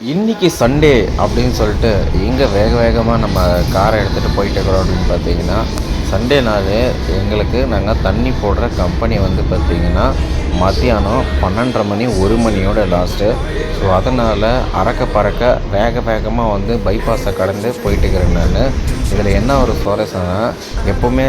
இன்றைக்கி சண்டே அப்படின்னு சொல்லிட்டு எங்கே வேக வேகமாக நம்ம காரை எடுத்துகிட்டு போயிட்டு இருக்கிறோம் அப்படின்னு பார்த்தீங்கன்னா, சண்டே நாள் எங்களுக்கு நாங்கள் தண்ணி போடுற கம்பெனி வந்து பார்த்திங்கன்னா மத்தியானம் 12:30 மணி 1 மணியோட லாஸ்ட்டு. ஸோ அதனால் அறக்க பறக்க வேக வேகமாக வந்து பைபாஸை கடந்து போயிட்டுருக்கிறேன் நான். இதில் என்ன ஒரு சுவாரஸ்யம்னா, எப்போவுமே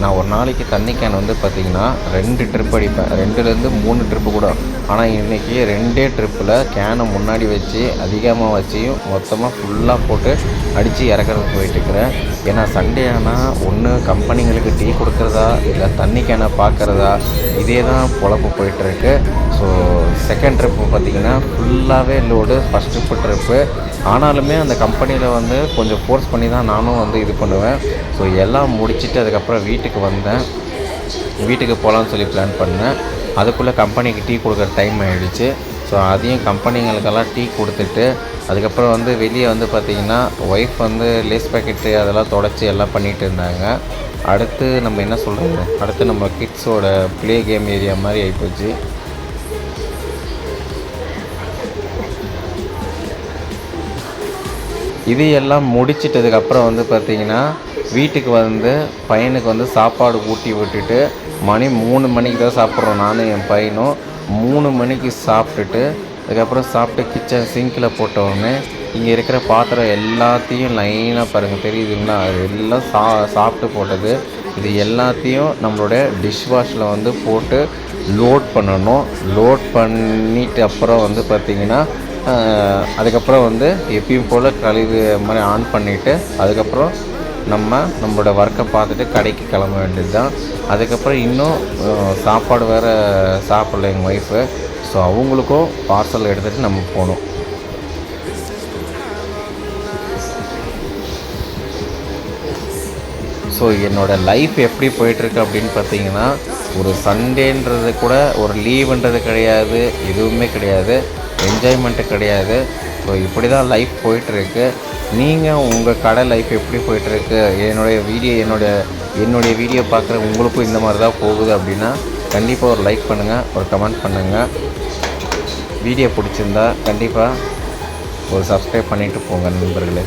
நான் ஒரு நாளைக்கு தண்ணி கேன் வந்து பார்த்திங்கன்னா 2 ட்ரிப் அடிப்பேன், 2லேருந்து 3 ட்ரிப்பு கூட. ஆனால் இன்றைக்கி 2 ட்ரிப்பில் கேனை முன்னாடி வச்சு அதிகமாக வச்சு மொத்தமாக ஃபுல்லாக போட்டு அடித்து இறக்குறதுக்கு போயிட்டுருக்கிறேன். ஏன்னா சண்டே ஆனால் ஒன்று கம்பெனிங்களுக்கு டீ கொடுக்குறதா இல்லை தண்ணி கேனை பார்க்குறதா, இதே தான் பொழப்பு போயிட்டுருக்கு. ஸோ செகண்ட் ட்ரிப்பு பார்த்திங்கன்னா ஃபுல்லாகவே லோடு. ஃபஸ்ட் ட்ரிப்பு ஆனாலுமே அந்த கம்பெனியில் வந்து கொஞ்சம் ஃபோர்ஸ் பண்ணி தான் நானும் வந்து இது பண்ணுவேன். ஸோ எல்லாம் முடிச்சுட்டு அதுக்கப்புறம் வீட்டுக்கு வந்தேன். வீட்டுக்கு போகலான்னு சொல்லி பிளான் பண்ணேன். அதுக்குள்ளே கம்பெனிக்கு டீ கொடுக்குற டைம் ஆகிடுச்சு. ஸோ அதையும் கம்பெனிங்களுக்கெல்லாம் டீ கொடுத்துட்டு அதுக்கப்புறம் வந்து வெளியே வந்து பார்த்திங்கன்னா ஒய்ஃப் வந்து லேஸ் பேக்கெட்டு அதெல்லாம் தொடச்சி எல்லாம் பண்ணிகிட்டு இருந்தாங்க. அடுத்து நம்ம என்ன சொல்கிறது, அடுத்து நம்ம கிட்ஸோட ப்ளே கேம் ஏரியா மாதிரி ஆகிப்போச்சு. இது எல்லாம் முடிச்சிட்டதுக்கப்புறம் வந்து பார்த்திங்கன்னா வீட்டுக்கு வந்து பையனுக்கு வந்து சாப்பாடு ஊட்டி விட்டுட்டு மணி 3 மணிக்கு தான் சாப்பிட்றோம் நானும் என் பையனும். 3 மணிக்கு சாப்பிட்டுட்டு அதுக்கப்புறம் சாப்பிட்டு கிச்சன் சிங்கில் போட்டவுடனே இங்கே இருக்கிற பாத்திரம் எல்லாத்தையும் லைனாக பாருங்கள் தெரியுதுங்களா, அது எல்லாம் சாப்பிட்டு போட்டது. இது எல்லாத்தையும் நம்மளோட டிஷ் வாஷில் வந்து போட்டு லோட் பண்ணணும். லோட் பண்ணிட்டு அப்புறம் வந்து பார்த்திங்கன்னா அதுக்கப்புறம் வந்து எப்பயும் போல் கழிவு மாதிரி ஆன் பண்ணிவிட்டு அதுக்கப்புறம் நம்மளோட ஒர்க்கை பார்த்துட்டு கடைக்கு கிளம்ப வேண்டியது தான். அதுக்கப்புறம் இன்னும் சாப்பாடு வேறு சாப்பிடல எங்கள் ஒய்ஃபு. ஸோ அவங்களுக்கும் பார்சல் எடுத்துகிட்டு நம்ம போகணும். ஸோ என்னோடய லைஃப் எப்படி போயிட்டுருக்கு அப்படின்னு பார்த்தீங்கன்னா, ஒரு சண்டேன்றது கூட ஒரு லீவுன்றது கிடையாது, எதுவுமே கிடையாது, என்ஜாய்மெண்ட்டு கிடையாது. ஸோ இப்படி தான் லைஃப் போயிட்டுருக்கு. நீங்கள் உங்கள் கடை லைஃப் எப்படி போயிட்டுருக்கு, என்னுடைய வீடியோ பார்க்குற உங்களுக்கும் இந்த மாதிரி தான் போகுது அப்படின்னா கண்டிப்பாக ஒரு லைக் பண்ணுங்கள், ஒரு கமெண்ட் பண்ணுங்கள். வீடியோ பிடிச்சிருந்தா கண்டிப்பாக ஒரு சப்ஸ்கிரைப் பண்ணிவிட்டு போங்க நண்பர்களே.